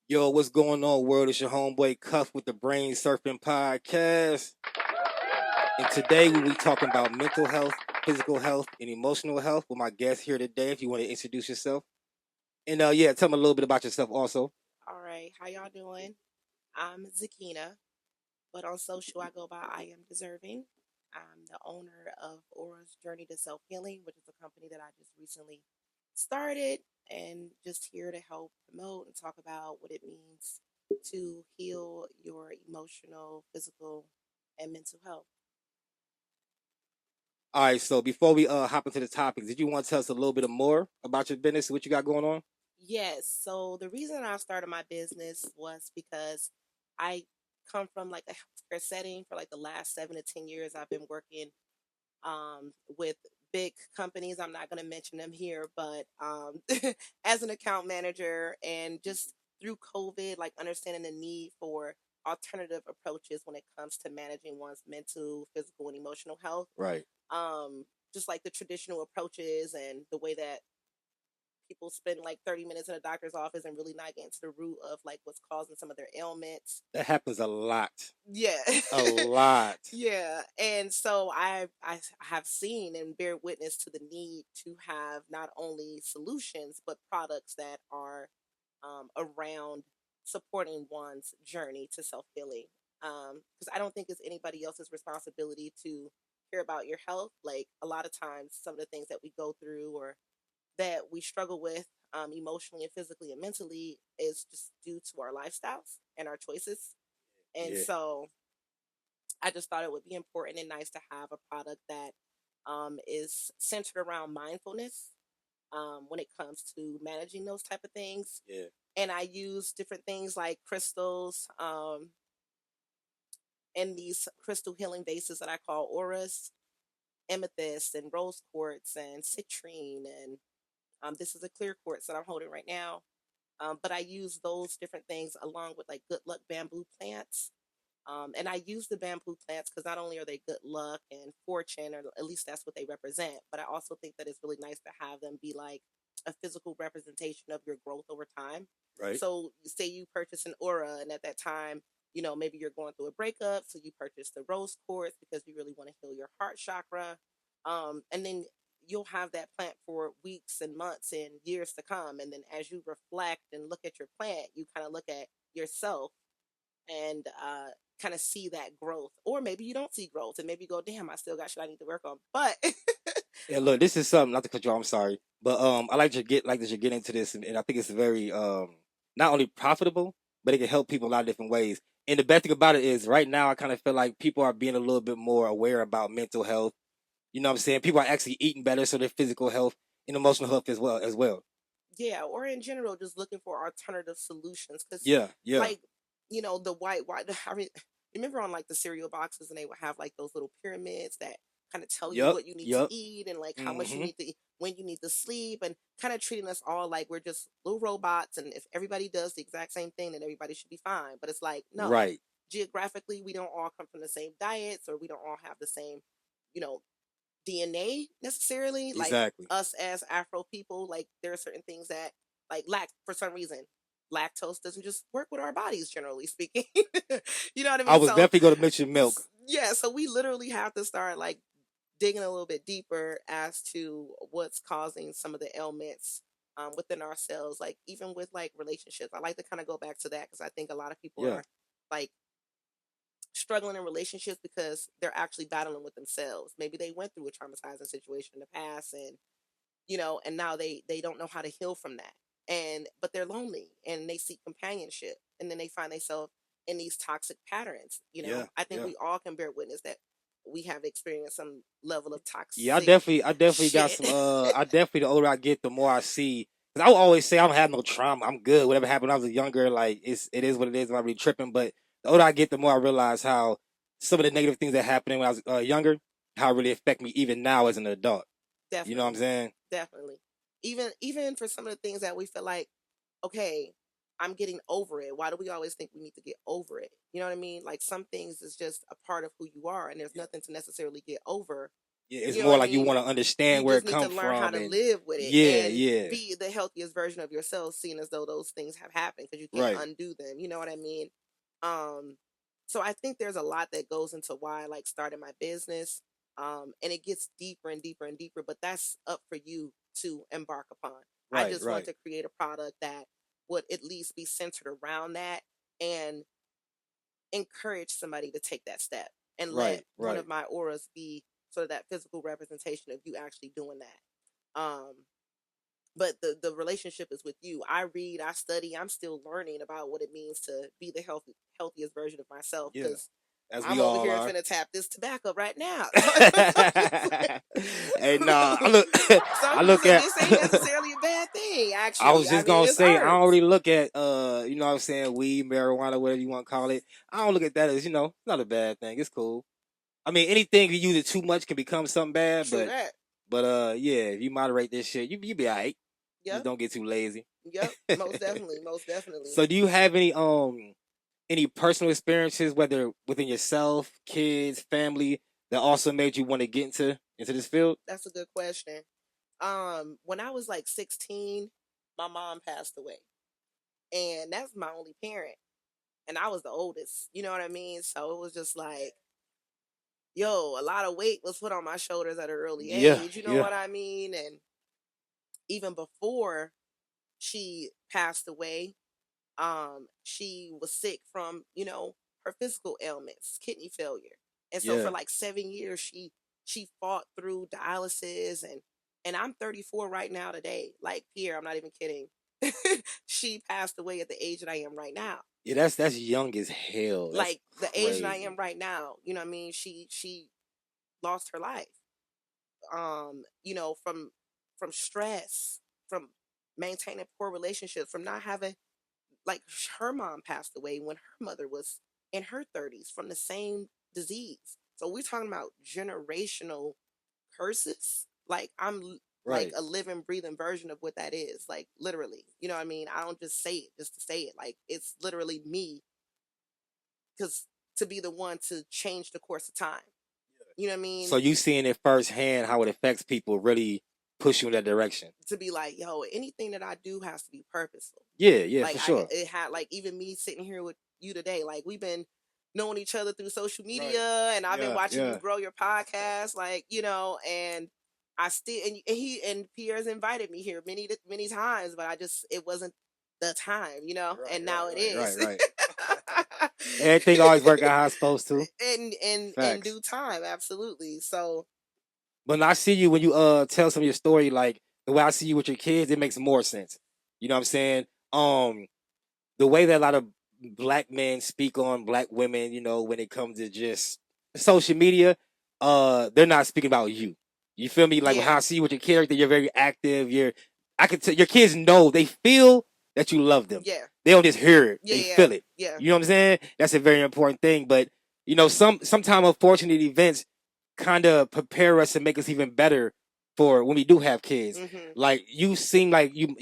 Yo, what's going on, world? It's your homeboy Cuff with the BrainSurfin podcast. And today we'll be talking about mental health, physical health, and emotional health with my guest here today. If you want to introduce yourself. And yeah, tell me a little bit about yourself also. All right, how y'all doing? I'm Zakina, but on social I go by I am deserving. I'm the owner of Aura's Journey to Self Healing, which is a company that I just recently started, and just here to help promote and talk about what it means to heal your emotional, physical, and mental health. All right, so before we hop into the topics, did you want to tell us a little bit more about your business, what you got going on? Yes, so the reason I started my business was because I come from like a healthcare setting for like the last 7 to 10 years. I've been working with big companies. I'm not going to mention them here, but as an account manager and just through COVID, like understanding the need for alternative approaches when it comes to managing one's mental, physical, and emotional health. Right. Um, just like the traditional approaches and the way that people spend like 30 minutes in a doctor's office and really not getting to the root of like what's causing some of their ailments. That happens a lot. Yeah. A lot. Yeah. And so I have seen and bear witness to the need to have not only solutions but products that are around supporting one's journey to self-healing. Because I don't think it's anybody else's responsibility to care about your health. Like a lot of times some of the things that we go through or that we struggle with emotionally and physically and mentally is just due to our lifestyles and our choices. And Yeah. so I just thought it would be important and nice to have a product that is centered around mindfulness when it comes to managing those type of things. Yeah. And I use different things like crystals and these crystal healing bases that I call auras, amethyst and rose quartz and citrine. And this is a clear quartz that I'm holding right now. But I use those different things along with like good luck bamboo plants. And I use the bamboo plants because not only are they good luck and fortune, or at least that's what they represent, but I also think that it's really nice to have them be like a physical representation of your growth over time. Right. So, say you purchase an aura, and at that time, maybe you're going through a breakup, so you purchase the rose quartz because you really want to heal your heart chakra. And then you'll have that plant for weeks and months and years to come. And then as you reflect and look at your plant, you kind of look at yourself and kind of see that growth. Or maybe you don't see growth and maybe you go, damn, I still got shit I need to work on. But Yeah, look, this is something not to cut you off. I'm sorry, but I like that you get into this, and I think it's very not only profitable, but it can help people in a lot of different ways. And the best thing about it is, right now, I kind of feel like people are being a little bit more aware about mental health. You know what I'm saying? People are actually eating better, so their physical health and emotional health as well. As well. yeah, or in general, just looking for alternative solutions. Because, Yeah, yeah. like, the white, remember on like the cereal boxes and they would have like those little pyramids that kind of tell you Yep, what you need to yep. eat and like how much you Mm-hmm. need to eat, when you need to sleep, and kind of treating us all like we're just little robots. And if everybody does the exact same thing, then everybody should be fine. But it's like, no, Right. geographically, we don't all come from the same diets or we don't all have the same, you know, DNA necessarily. Like Exactly. us as Afro people, like there are certain things that like lack for some reason. Lactose doesn't just work with our bodies, generally speaking. You know what I I mean? was So definitely going to mention milk. yeah, so we literally have to start like digging a little bit deeper as to what's causing some of the ailments within ourselves. Like even with like relationships, I like to kind of go back to that because I think a lot of people Yeah. are like struggling in relationships because they're actually battling with themselves. Maybe they went through a traumatizing situation in the past, and and now they don't know how to heal from that. And but they're lonely and they seek companionship, and then they find themselves in these toxic patterns. Yeah, I think yeah. we all can bear witness that we have experienced some level of Yeah, toxic I definitely got shit. some. I definitely the older I get, the more I see. Cause I would always say I don't have no trauma. I'm good. Whatever happened when I was younger, like it is what it is. I'm not really tripping. But the older I get, the more I realize how some of the negative things that happened when I was younger, how it really affect me even now as an adult. You know what I'm Definitely, saying? definitely. Even for some of the things that we feel like, okay, I'm getting over it. Why do we always think we need to get over it? You know what I mean? Like some things is just a part of who you are, and there's Yeah. nothing to necessarily get over. Yeah, it's You know more what I like you mean? want to You understand where just it need to come learn how from, to and live with it yeah, and yeah, be the healthiest version of yourself, seeing as though those things have happened because you can't right, undo them. You know what I mean? Um, so I think there's a lot that goes into why I like starting my business. And it gets deeper and deeper and deeper, but that's up for you to embark upon. I right, just want right, to create a product that would at least be centered around that and encourage somebody to take that step and let right, one right. of my auras be sort of that physical representation of you actually doing that. But the relationship is with you. I read, I study, I'm still learning about what it means to be the healthiest version of myself Yeah, because as we I'm over all here and are. finna tap this tobacco right now. Hey, nah, I look, Some I people look say at. this ain't necessarily a bad thing, I actually. was I just mean, gonna it's say I don't herbs. really look at you know what I'm saying, weed, marijuana, whatever you want to call it. I don't look at that as not a bad thing. It's cool. I mean, anything you use it too much can become something bad, True that. but yeah, if you moderate this shit, you be alright. Just Yep. don't get too lazy. Yep. Most definitely. Most definitely. So, do you have any personal experiences, whether within yourself, kids, family, that also made you want to get into this field? That's a good question. When I was like 16, my mom passed away. And that's my only parent. And I was the oldest. You know what I mean? So it was just like, yo, a lot of weight was put on my shoulders at an early Yeah, age. You know yeah, what I mean? And even before she passed away, she was sick from, her physical ailments, kidney failure. And so for yeah. like 7 years, she fought through dialysis and I'm 34 right now today. Like Pierre, I'm not even kidding. She passed away at the age that I am right now. Yeah, that's young as hell. That's Like the age that I am crazy. right now, you know what I mean? She lost her life. From stress, from maintaining poor relationships, from not having like her mom passed away when her mother was in her 30s from the same disease. So we're talking about generational curses. Like like Right. a living, breathing version of what that is. Like literally, you know what I mean? I don't just say it just to say it. Like it's literally me because to be the one to change the course of time. You know what I So mean? you seeing it firsthand how it affects people really push you in that direction. To be like, yo, anything that I do has to be purposeful. Yeah, yeah, Like for sure. it had like even me sitting here with you today, like we've been knowing each other through social Right. media and I've been Yeah, watching you yeah. grow your podcast, like, and I still and Pierre's invited me here many times, but I just it wasn't the time, Right, and right, now it right, is. right, right. Everything always work out how it's supposed to. In Facts. due time, absolutely. So But I see you when you tell some of your story, like the way I see you with your kids, it makes more sense. You know what I'm saying? The way that a lot of black men speak on black women, when it comes to just social media, they're not speaking about you. You feel me? Like yeah, how I see you with your character, you're very active. I can tell your kids know, they feel that you love them. yeah, They don't just hear it; yeah, they yeah, feel it. yeah. You know what I'm saying? That's a very important thing. But sometimes unfortunate events kind of prepare us and make us even better for when we do have kids. Hmm. Like you seem like you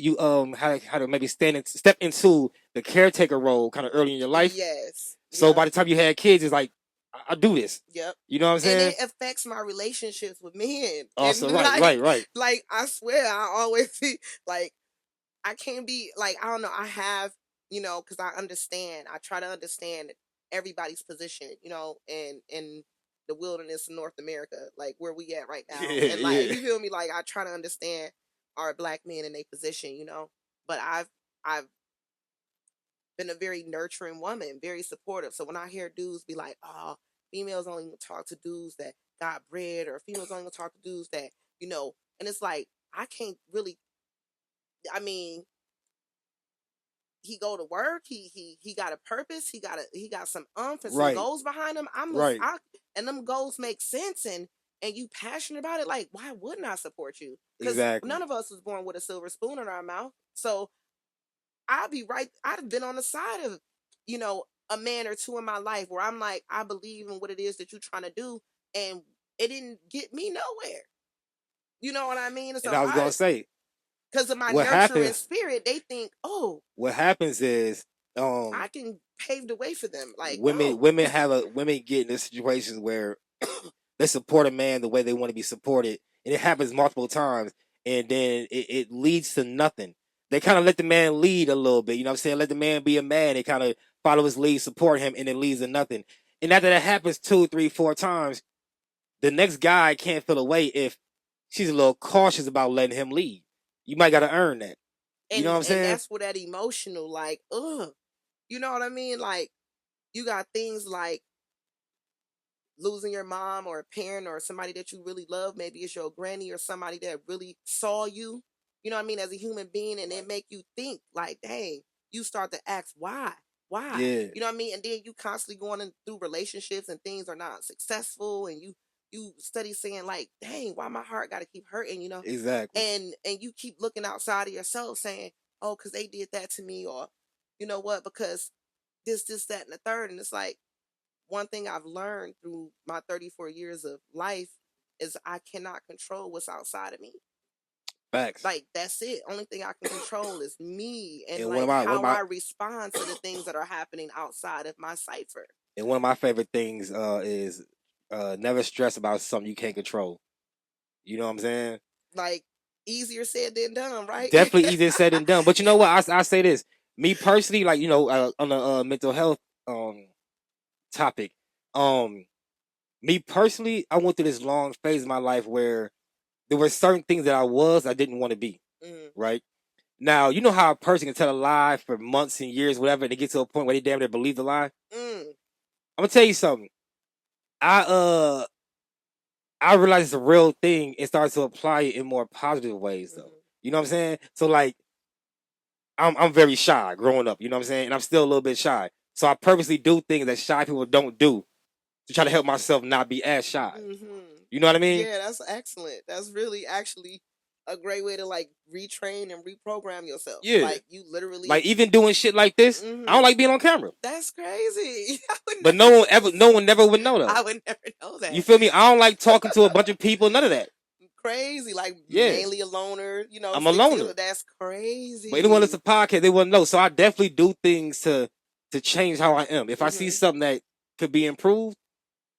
how to maybe step into the caretaker role kind of early in your life. Yes. So Yep. by the time you had kids, it's like I do this. Yep. You know what I'm And saying? it affects my relationships with men. Also, And right, right, right. like I swear I always see like I can't be like I don't know, I have, cuz I understand. I try to understand everybody's position, in the wilderness of North America, like where we at right Yeah, now. And like yeah. you feel me, like I try to understand our black men in their position. But I've been a very nurturing woman, very supportive. So when I hear dudes be like, "Oh, females only talk to dudes that got bread," or females only talk to dudes that, and it's like I can't really. I mean, he go to work. He got a purpose. He got some and some Right, goals behind him. right. And them goals make sense and you passionate about it. Like, why wouldn't I support you? Because none Exactly. of us was born with a silver spoon in our mouth. So I'll be right. I've been on the side of, a man or two in my life where I'm like, I believe in what it is that you're trying to do, and it didn't get me nowhere. You know what I mean? And So I was gonna say, because of my what nurturing happens spirit, they think, oh, what happens is I can pave the way for them. Like, women no, women have a women get in situations where let's support a man the way they want to be supported, and it happens multiple times, and then it leads to nothing. They kind of let the man lead a little bit, you know what I'm saying? Let the man be a man. They kind of follow his lead, support him, and it leads to nothing. And after that happens 2, 3, 4 times, the next guy can't feel away if she's a little cautious about letting him lead. You might got to earn that. You know what I'm And saying? that's where that emotional, like, ugh, you know what I mean? Like, you got things like losing your mom or a parent or somebody that you really love. Maybe it's your granny or somebody that really saw you, you know what I mean, as a human being, and it make you think like, dang, you start to ask why, Yeah, you know what I mean, and then you constantly going through relationships and things are not successful, and you study saying like, dang, why my heart got to keep hurting, you know, exactly. and you keep looking outside of yourself saying, oh, because they did that to me, or you know what, because this that and the third, and it's like, one thing I've learned through my 34 years of life is I cannot control what's outside of me. Facts. Like, that's it. Only thing I can control is me and And like how I respond to the things that are happening outside of my cipher. one of my favorite things is never stress about something you can't control. You know what I'm saying? Like, easier said than done, right? Definitely easier said than done. But you know what? I say this. Me personally, like, on the mental health topic, um, me personally, I went through this long phase of my life where there were certain things that I didn't want to be. Mm, Right now, you know how a person can tell a lie for months and years, whatever, and they get to a point where they damn near believe the lie. mm, I'm gonna tell you something. I I realized it's a real thing and started to apply it in more positive ways, though. mm-hmm. You know what I'm saying? So like, I'm very shy growing up. You know what I'm saying? And I'm still a little bit shy. So I purposely do things that shy people don't do to try to help myself not be as shy. Mm-hmm. You know what I mean? Yeah, that's excellent. That's really actually a great way to like retrain and reprogram yourself. Yeah. Like, you literally, Like even doing shit like this, I don't mm-hmm. like being on camera. That's crazy. I would But never. no one never would know though. I would never know You that. feel me? I don't like talking to a bunch of people. None of that. Crazy, like Yeah, mainly a loner. You know, I'm a stick to loner. your. That's But anyone that's crazy. a podcast, they wouldn't know. So I definitely do things to change how I am. If I see Mhm. something that could be improved,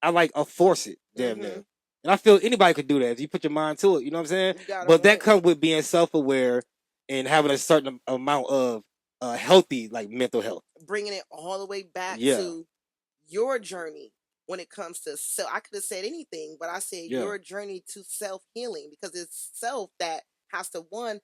I like force it damn near. Mhm. And I feel anybody could do that if you put your mind to it. You know what I'm saying? You got it But that right. comes with being self aware and having a certain amount of healthy like mental health. Bringing it all the way back Yeah, to your journey when it comes to self. I could have said anything, but I said yeah, your journey to self healing, because it's self that has to, one,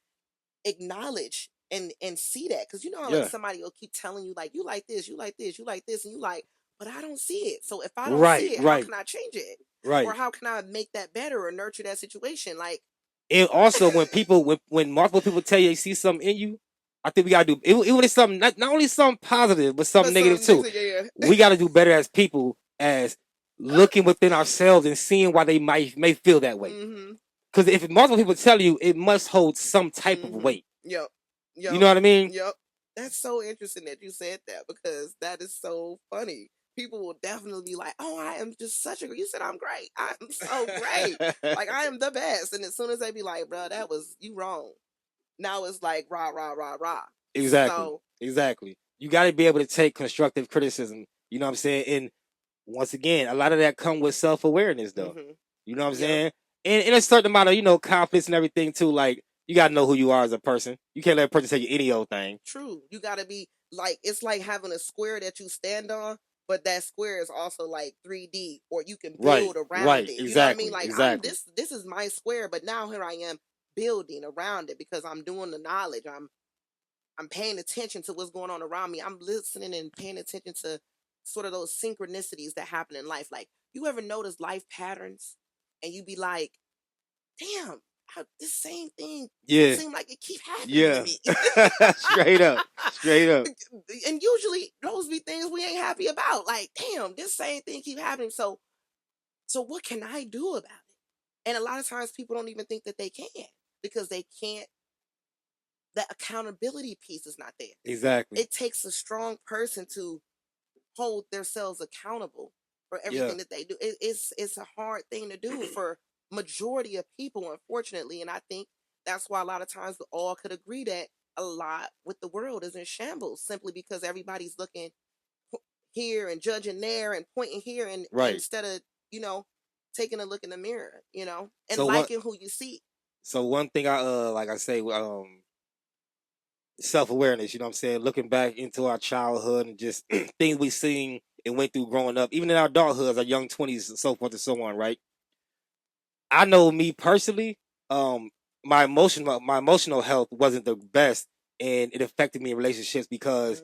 acknowledge and see that, because you know how like yeah. somebody will keep telling you like, you like this, you like this, you like this, and you like, but I don't see it. So if I don't see Right, it, how right, can I change it, or right. how can I make that better or nurture that situation? Like, And also when multiple people tell you they see something in you, I think we gotta do even when it's something not only something positive but something but negative some too. niggas, yeah, We gotta do better as people as looking within ourselves and seeing why they may feel that way. mm-hmm, Because if multiple people tell you, it must hold some type of mm-hmm, weight. yep, You yep, know what I mean? yep. That's so interesting that you said that, because that is so funny. People will definitely be like, "Oh, I am just such a." You said I'm great. I'm so great. Like, I am the best. And as soon as they be like, "Bro, that was you wrong," now it's like rah rah rah rah. Exactly. So, Exactly. You got to be able to take constructive criticism. You know what I'm saying? And once again, a lot of that come with self awareness, though. mm-hmm, You know what I'm yep, saying? And a certain amount of confidence and everything too. Like you got to know who you are as a person. You can't let a person tell you any old thing. true. You gotta be like, it's like having a square that you stand on, but that square is also like 3D, or you can Right. build around Right. it. You know what I mean? Exactly. Like, I'm Exactly. this. This is my square, but now here I am building around it, because I'm doing the knowledge. I'm paying attention to what's going on around me. I'm listening and paying attention to sort of those synchronicities that happen in life. Like, you ever notice life patterns, and you be like, damn, this same thing Yeah. seem like it keep happening to Yeah. me. Straight up. Straight up. And usually those be things we ain't happy about. Like, damn, this same thing keep happening. So what can I do about it? And a lot of times people don't even think that they can, because they can't. The accountability piece is not there. Exactly. It takes a strong person to hold themselves accountable for Yeah. everything that they do. It's a hard thing to do for majority of people, unfortunately. And I think that's why a lot of times we all could agree that a lot with the world is in shambles, simply because everybody's looking here and judging there and pointing here, and Right. instead of, you know taking a look in the mirror, and So what? liking who you see. So one thing I like I say self awareness. You know what I'm saying? Looking back into our childhood and just things we seen and went through growing up, even in our adulthood, our young 20s, and so forth and so on. Right? I know me personally. Um, my emotional health wasn't the best, and it affected me in relationships because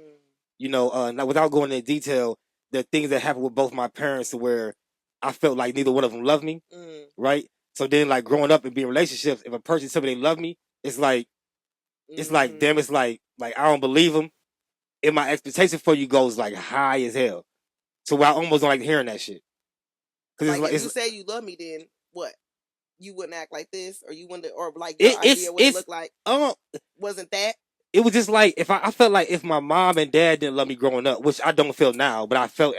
Mm, now, without going into detail, the things that happened with both my parents, to where I felt like neither one of them loved me. mm, Right? So then, like growing up and being in relationships, if a person tells me they love me, it's like mm-hmm. damn, it's like I don't believe them, and my expectation for you goes like high as hell. So I almost don't like hearing that shit because it's Like like if you say you love me, then what? You wouldn't act like this, or you wouldn't, or like your it, idea what it it's looked like um wasn't that? it was just like if I felt like if my mom and dad didn't love me growing up, which I don't feel now, but I felt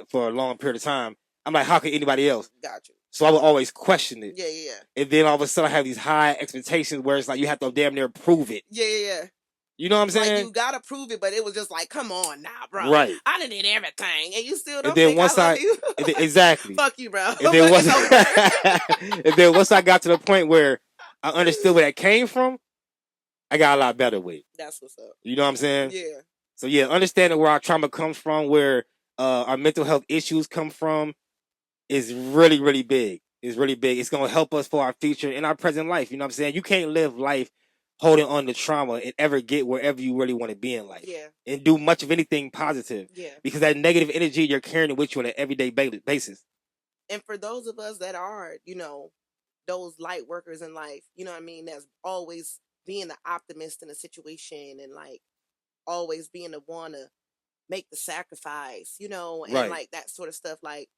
for a long period of time. I'm like, how could anybody else? Got you. So I would always question it, Yeah, yeah, and then all of a sudden I have these high expectations where it's like you have to damn near prove it. yeah, yeah, yeah. You know what I'm Like saying? you gotta prove it, but it was just like, come on now, bro. Right. I done did everything, and you still And don't then think I once love I, you. exactly. Fuck you, bro. And then But once, it's over. and then once I got to the point where I understood where that came from, I got a lot better with it. That's what's up. You know what I'm saying? Yeah. So yeah, understanding where our trauma comes from, where our mental health issues come from, is really, really big. It's really big. It's gonna help us for our future in our present life. You know what I'm saying? You can't live life holding on to trauma and ever get wherever you really want to be in life Yeah. and do much of anything positive, Yeah. because that negative energy you're carrying it with you on an everyday basis. And for those of us that are, those light workers in life, you know what I mean, that's always being the optimist in a situation and like always being the one to make the sacrifice, and Right. like that sort of stuff, like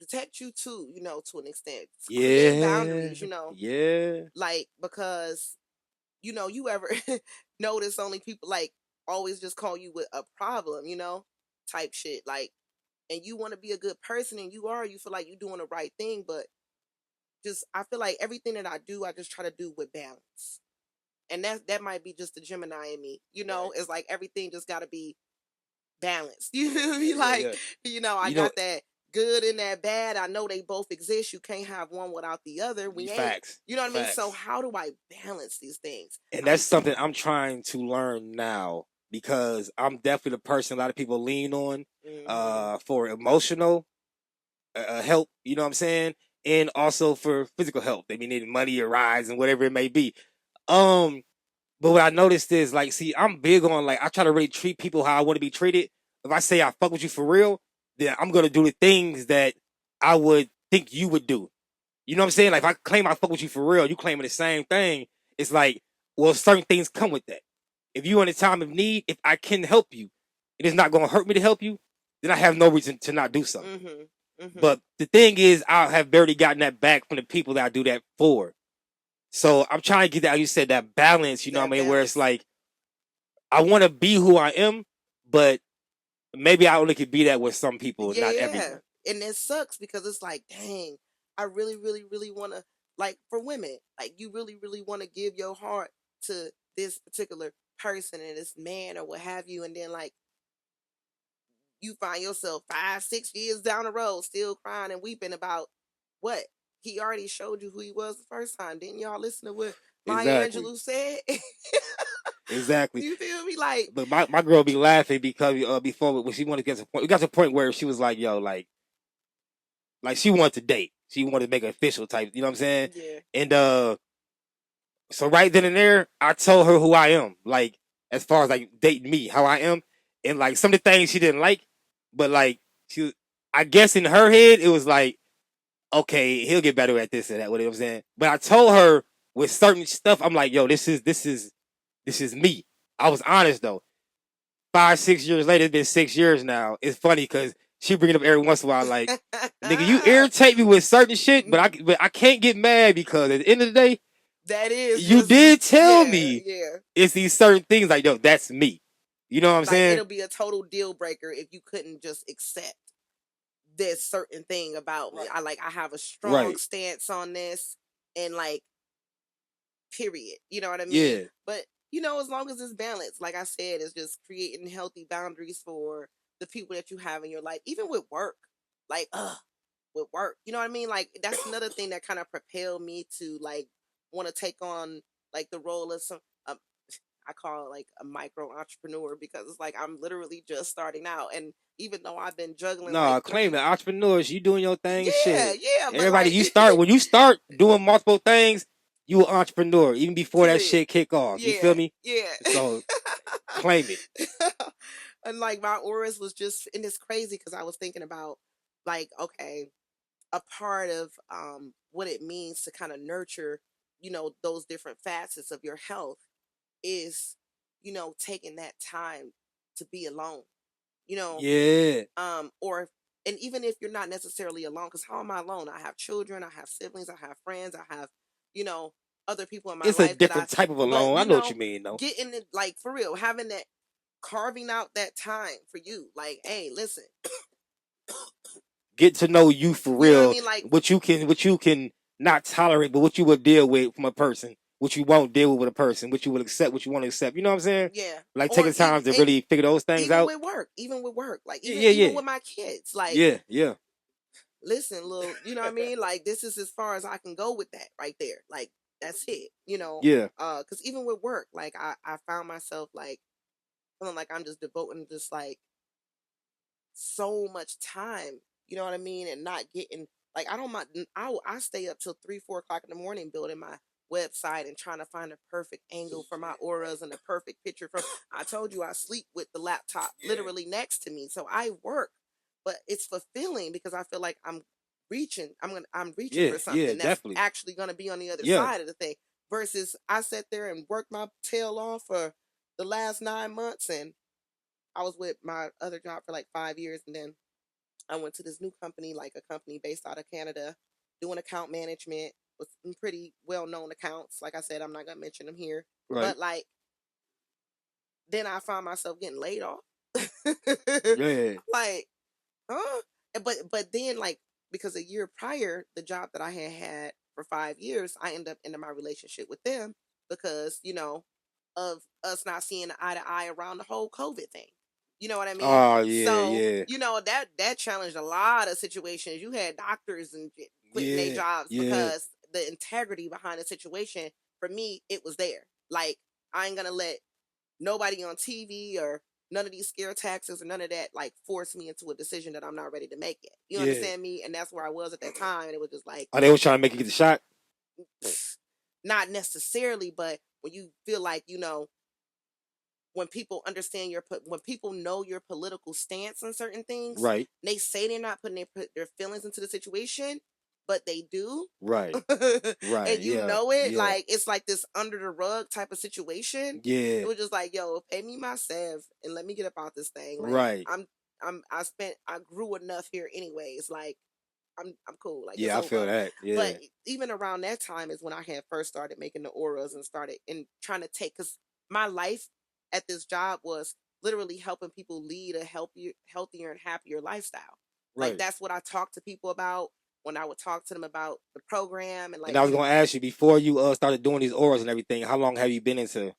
protect you too, to an extent. Create Yeah. boundaries, Yeah. like because you ever notice only people like always just call you with a problem, type shit, like, and you want to be a good person and you feel like you're doing the right thing, but just I feel like everything that I do, I just try to do with balance. And that might be just the Gemini in me, Right. it's like everything just gotta be balanced. You feel me? Yeah. Like, Yeah. I You know, got that good and that bad. I know they both exist. You can't have one without the other. We ain't. facts. You know what I mean? So Facts. how do I balance these things? And that's something I'm trying to learn now, because I'm definitely the person a lot of people lean on Mm-hmm. for emotional help, you know what I'm saying? And also for physical help. They may need money or rides and whatever it may be. Um, but what I noticed is like, see, I'm big on like I try to really treat people how I want to be treated. If I say I fuck with you for real, then I'm gonna do the things that I would think you would do. You know what I'm saying? Like if I claim I fuck with you for real, you claiming the same thing. It's like, well, certain things come with that. If you in a time of need, if I can help you, it is not gonna hurt me to help you, then I have no reason to not do so. Mm-hmm. Mm-hmm. But the thing is, I have barely gotten that back from the people that I do that for. So I'm trying to get that, you said, that balance, you know what That I mean? Where it's balance. like, I want to be who I am, but maybe I only could be that with some people, Yeah, not yeah. everyone. And it sucks because it's like, dang, I really, really, really want to, like, for women, like, you really, really want to give your heart to this particular person and this man or what have you. And then, like, you find yourself 5, 6 years down the road still crying and weeping about what? He already showed you who he was the first time. Didn't y'all listen to what Maya Exactly. Angelou said? Exactly. You feel me? Like, But my girl be laughing because before, when she wanted to get to the point, we got to the point where she was like, yo, like she wanted to date. She wanted to make it official type, you know what I'm saying? yeah. And so right then and there, I told her who I am, like as far as like dating me, how I am, and like some of the things she didn't like, but like I guess in her head it was like, okay, he'll get better at this and that. What you know what I'm saying? But I told her with certain stuff, I'm like, yo, this is me. I was honest though. 5, 6 years later, it's been 6 years now. It's funny because she bring it up every once in a while, like, nigga, you irritate me with certain shit, but I can't get mad because at the end of the day, That is you just, did tell yeah, me yeah. it's these certain things like, yo, that's me. You know what I'm Like saying? it'll be a total deal breaker if you couldn't just accept this certain thing about me. I have a strong Right. stance on this and like period. You know what I mean? Yeah. But as long as it's balanced, like I said, it's just creating healthy boundaries for the people that you have in your life, even with work. Like, with work. You know what I mean? Like that's another thing that kind of propelled me to like want to take on like the role of some I call it like a micro entrepreneur because it's like I'm literally just starting out. And even though I've been juggling like No, claim three, the entrepreneurs. You doing your thing, yeah, shit. yeah, but Everybody, like, you start when you start doing multiple things. You an entrepreneur even before that period. shit kick off. You Yeah, feel me? yeah. So claim it. And like my auras was just, and it's crazy because I was thinking about like, okay, a part of what it means to kind of nurture, those different facets of your health is, taking that time to be alone, you know, Yeah, or and even if you're not necessarily alone, because how am I alone? I have children, I have siblings, I have friends, I have, you know, other people in my it's a life that I, different type of but alone. I know what you mean, though. getting it like for real, having that, carving out that time for you, like, hey, listen, Get to know you for you know what I real. mean? Like, What you can not tolerate, but what you will deal with from a person. What you won't deal with a person. What you will accept. What you want to accept. You know what I'm saying? yeah, Like or taking even time to really figure those things even out. with work, like Yeah, even yeah, even yeah, with my kids, like, yeah, yeah, listen, little, you know what I mean? Like, this is as far as I can go with that right there. Like, that's it, yeah, because even with work, like I found myself like feeling like I'm just devoting just like so much time, you know what I mean, and not getting like I don't mind. I stay up till 3, 4 o'clock in the morning building my website and trying to find a perfect angle for my auras and a perfect picture from. I told you I sleep with the laptop literally next to me, so I work, but it's fulfilling because I feel like I'm reaching yeah, for yeah, something that's definitely. actually gonna be on the other Yeah, side of the thing. Versus I sat there and worked my tail off for the last 9 months and I was with my other job for like 5 years, and then I went to this new company, like a company based out of Canada, doing account management with some pretty well known accounts. Like I said, I'm not gonna mention them here, right. but like then I found myself getting laid off. Yeah, Like, huh? But then like because a year prior, the job that I had for 5 years, I ended up ending my relationship with them because of us not seeing eye to eye around the whole COVID thing. You know what I mean? oh yeah, So yeah, that challenged a lot of situations. You had doctors and quitting their yeah, jobs yeah, because the integrity behind the situation. For me, it was there. Like I ain't gonna let nobody on TV or none of these scare tactics or none of that like force me into a decision that I'm not ready to make yet. You yeah. understand me? And that's where I was at that time. And it was just like, Oh, they was trying to make you get the shot. not necessarily, but when you feel like, when people understand when people know your political stance on certain things, Right, they say they're not putting their feelings into the situation, but they do. right, right. And Yeah, it, yeah, like it's like this under the rug type of situation. yeah. It was just like, yo, pay me my sev and let me get up out this thing. Like Right. I grew enough here anyways. Like I'm cool. Like it's Yeah, I feel over. that. But Yeah, even around that time is when I had first started making the auras and started and trying to take because my life at this job was literally helping people lead a healthier and happier lifestyle. Like right. that's what I talk to people about when I would talk to them about the program and And like I was gonna ask you before you started doing these orals and everything. How long have you been into?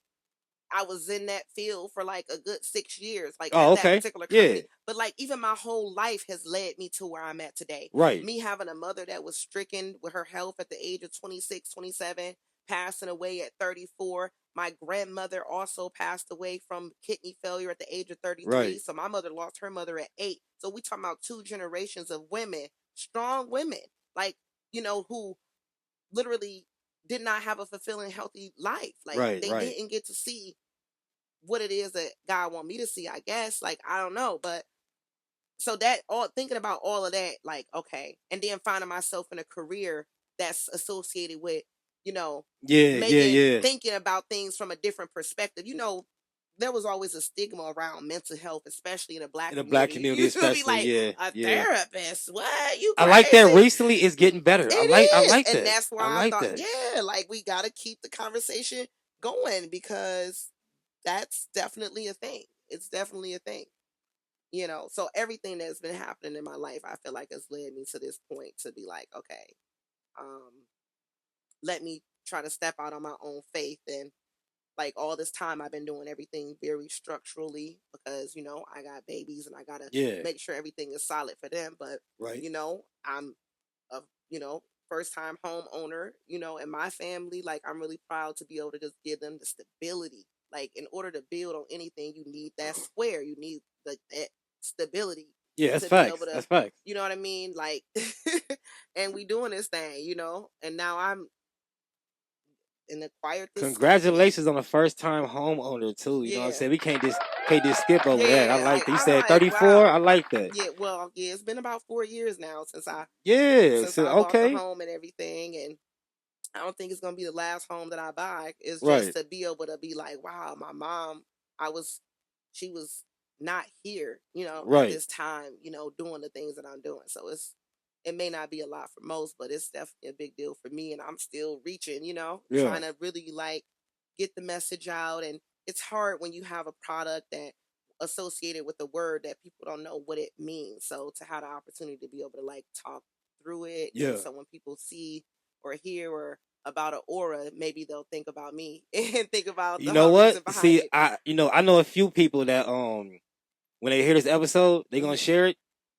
I was in that field for like a good 6 years, like Oh, at that okay. particular Yeah. company. But like even my whole life has led me to where I'm at today. Right. Me having a mother that was stricken with her health at the age of 26, 27, passing away at 34. My grandmother also passed away from kidney failure at the age of 33. Right. So my mother lost her mother at 8. So we talking about 2 generations of women, strong women, like, who literally did not have a fulfilling, healthy life. Like Right. they Right. didn't get to see what it is that God want me to see, I guess. Like, I don't know. But so that all thinking about all of that, like, okay. And then finding myself in a career that's associated with, you know, Yeah. Yeah. Yeah. thinking about things from a different perspective. There was always a stigma around mental health, especially in the In black the black community. community, You'll be especially. like, Yeah. a Yeah. therapist? What? You I like that. crazy? Recently, it's getting better. It I is. like And that. that's where I I like thought, that. yeah, like we got to keep the conversation going because that's definitely a thing. It's definitely a thing. So everything that's been happening in my life, I feel like has led me to this point to be like, okay, um, let me try to step out on my own faith. And like all this time I've been doing everything very structurally because, I got babies and I gotta Yeah. make sure everything is solid for them. But, Right. I'm a first time homeowner, in my family. Like, I'm really proud to be able to just give them the stability. Like, in order to build on anything, you need that square. You need like that stability Yeah, that's to be able facts. to, That's facts. you know what I mean? Like, and we doing this thing, and now I'm and acquired this company. Congratulations on the first time homeowner too. You know what I'm Yeah. saying? We can't just skip over that. I Yeah, like like that. You I'm said like, 34. wow. I like that. Yeah, well, yeah, it's been about 4 years now since I Yeah. since So I bought the okay. home and everything, and I don't think it's gonna be the last home that I buy. It's just Right. to be able to be like, wow, my mom, I was, she was not here, at Right. this time, doing the things that I'm doing. So it may not be a lot for most, but it's definitely a big deal for me, and I'm still reaching, Yeah. trying to really like get the message out. And it's hard when you have a product that associated with a word that people don't know what it means. So to have the opportunity to be able to like talk through it, and Yeah. so when people see or hear or about an aura, maybe they'll think about me and think about You the know whole what? reason behind See, it. I know a few people that when they hear this episode, they gonna Hmm. share it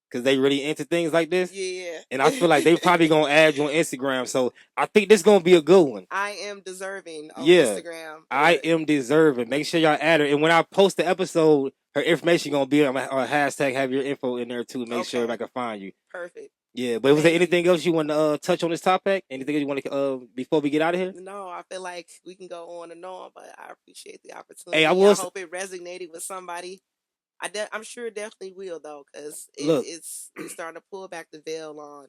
because they really into things like this. Yeah. And I feel like they probably gonna add you on Instagram. So I think this gonna be a good one. I am deserving on Yeah. Instagram. I Look, am deserving. Make sure y'all add her. And when I post the episode, her information gonna be on a hashtag have your info in there too. Make sure okay, everybody can find you. perfect. Yeah, but was there Thank you. anything else you want to touch on this topic? Anything you want to before we get out of here? No, I feel like we can go on and on, but I appreciate the Hey, I opportunity. I was hope it resonated with somebody. I'm sure it definitely will though, because look, it's we starting to pull back the veil on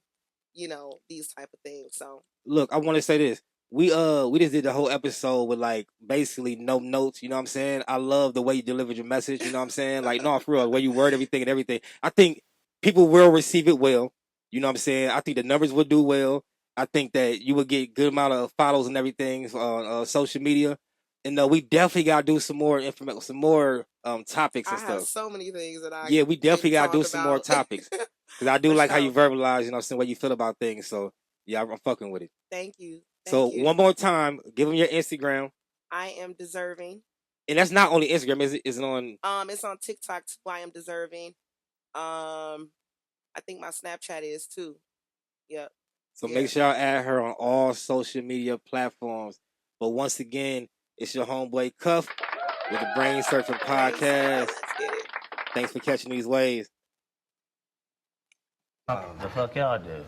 these type of things. So look. I want to say this. We just did the whole episode with like basically no notes. You know what I'm saying? I love the way you delivered your message. You know what I'm saying? Like no, for real, the way you word everything and everything. I think people will receive it well. You know what I'm saying? I think the numbers will do well. I think that you will get good amount of follows and everything on social media. And we definitely gotta do some more information, some more topics and I have stuff. so many things that I Yeah, we can definitely gotta do talk some more about. topics because I do For like how you sure. verbalize. You know, what I'm saying, what you feel about things. So yeah, I'm fucking with it. Thank you. So Thank you. one more time, give them your Instagram, I am deserving. and that's not only Instagram. Is it on? It's on TikTok too. I am deserving. I think my Snapchat is too. Yep. So Yeah. make sure y'all add her on all social media platforms. But once again, it's your homeboy Cuff with the BrainSurfin Brain surfing. podcast. Let's get it. Thanks for catching these waves. The fuck y'all do?